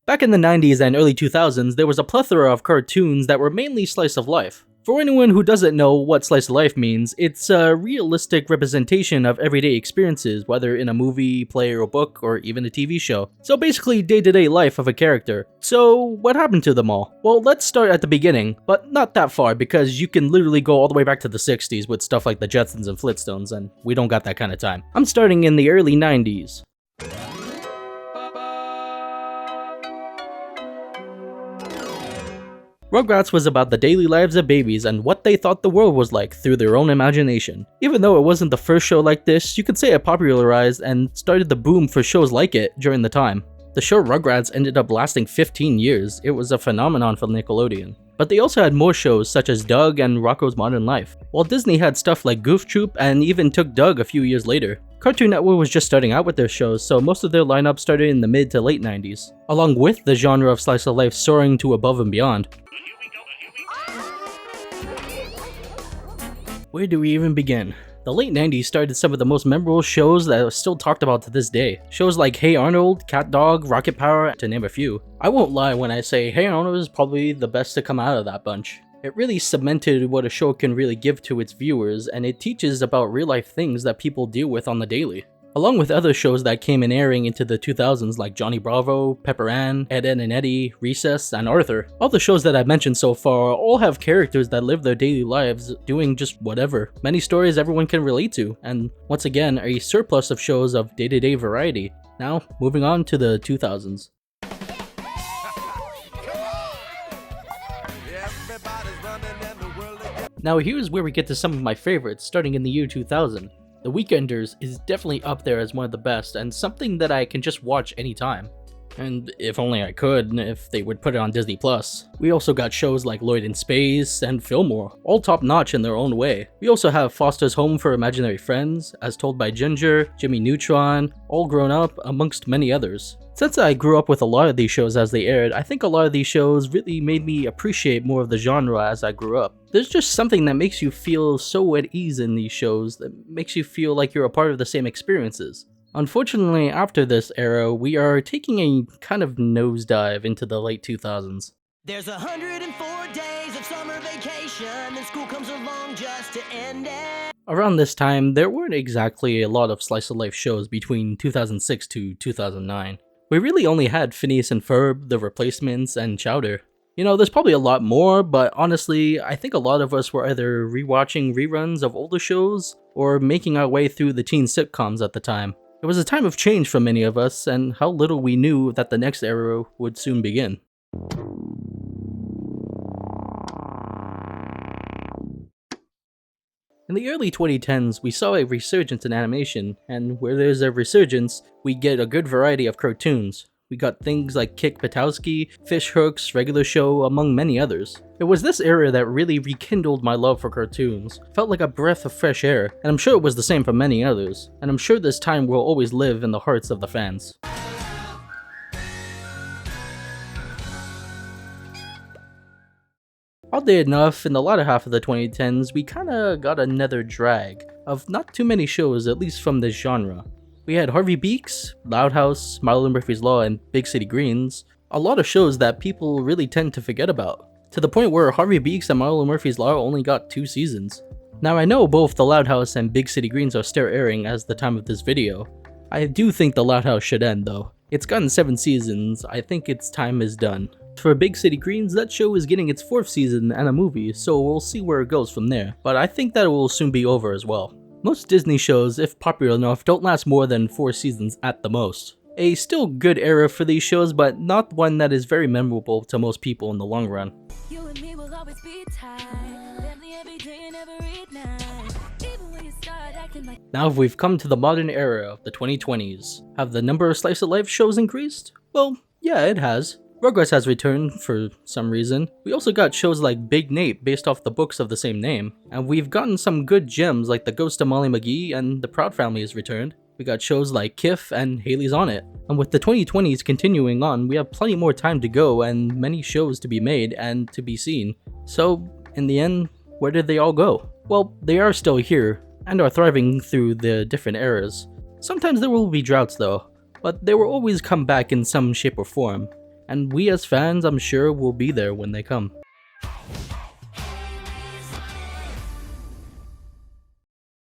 Back in the 90s and early 2000s, there was a plethora of cartoons that were mainly slice of life. For anyone who doesn't know what slice of life means, it's a realistic representation of everyday experiences, whether in a movie, play, or book, or even a TV show. So basically, day-to-day life of a character. So what happened to them all? Well, let's start at the beginning, but not that far because you can literally go all the way back to the 60s with stuff like the Jetsons and Flintstones, and we don't got that kind of time. I'm starting in the early 90s. Rugrats was about the daily lives of babies and what they thought the world was like through their own imagination. Even though it wasn't the first show like this, you could say it popularized and started the boom for shows like it during the time. The show Rugrats ended up lasting 15 years. It was a phenomenon for Nickelodeon. But they also had more shows such as Doug and Rocko's Modern Life, while Disney had stuff like Goof Troop and even took Doug a few years later. Cartoon Network was just starting out with their shows, so most of their lineup started in the mid to late 90s, along with the genre of slice of life soaring to above and beyond. Where do we even begin? The late 90s started some of the most memorable shows that are still talked about to this day. Shows like Hey Arnold, Cat Dog, Rocket Power, to name a few. I won't lie when I say Hey Arnold is probably the best to come out of that bunch. It really cemented what a show can really give to its viewers, and it teaches about real life things that people deal with on the daily. Along with other shows that came in airing into the 2000s like Johnny Bravo, Pepper Ann, Ed, Ed and Eddie, Recess, and Arthur. All the shows that I've mentioned so far all have characters that live their daily lives doing just whatever. Many stories everyone can relate to, and once again, a surplus of shows of day-to-day variety. Now, moving on to the 2000s. Now here's where we get to some of my favorites, starting in the year 2000. The Weekenders is definitely up there as one of the best, and something that I can just watch anytime. And if only I could, if they would put it on Disney+. We also got shows like Lloyd in Space and Fillmore, all top notch in their own way. We also have Foster's Home for Imaginary Friends, As Told by Ginger, Jimmy Neutron, All Grown Up, amongst many others. Since I grew up with a lot of these shows as they aired, I think a lot of these shows really made me appreciate more of the genre as I grew up. There's just something that makes you feel so at ease in these shows, that makes you feel like you're a part of the same experiences. Unfortunately, after this era, we are taking a kind of nosedive into the late 2000s. There's 104 days of summer vacation, and school comes along just to end it. Around this time, there weren't exactly a lot of slice of life shows between 2006 to 2009. We really only had Phineas and Ferb, The Replacements, and Chowder. You know, there's probably a lot more, but honestly, I think a lot of us were either rewatching reruns of older shows or making our way through the teen sitcoms at the time. It was a time of change for many of us, and how little we knew that the next era would soon begin. In the early 2010s, we saw a resurgence in animation, and where there's a resurgence, we get a good variety of cartoons. We got things like Kick Buttowski, Fish Hooks, Regular Show, among many others. It was this era that really rekindled my love for cartoons. Felt like a breath of fresh air, and I'm sure it was the same for many others, and I'm sure this time will always live in the hearts of the fans. Oddly enough, in the latter half of the 2010s, we kinda got another drag of not too many shows, at least from this genre. We had Harvey Beaks, Loud House, Milo and Murphy's Law, and Big City Greens, a lot of shows that people really tend to forget about, to the point where Harvey Beaks and Milo and Murphy's Law only got 2 seasons. Now I know both The Loud House and Big City Greens are still airing as the time of this video. I do think The Loud House should end though. It's gotten 7 seasons, I think its time is done. For Big City Greens, that show is getting its 4th season and a movie, so we'll see where it goes from there, but I think that it will soon be over as well. Most Disney shows, if popular enough, don't last more than 4 seasons at the most. A still good era for these shows, but not one that is very memorable to most people in the long run. You and me will always be tight, family every day and every night. Even when you start acting like... Now we've come to the modern era of the 2020s. Have the number of slice of life shows increased? Well, yeah, it has. Rugrats has returned for some reason. We also got shows like Big Nate based off the books of the same name, and we've gotten some good gems like The Ghost of Molly McGee and The Proud Family has returned. We got shows like Kif and Haley's on It. And with the 2020s continuing on, we have plenty more time to go and many shows to be made and to be seen. So, in the end, where did they all go? Well, they are still here, and are thriving through the different eras. Sometimes there will be droughts though, but they will always come back in some shape or form. And we as fans, I'm sure, will be there when they come.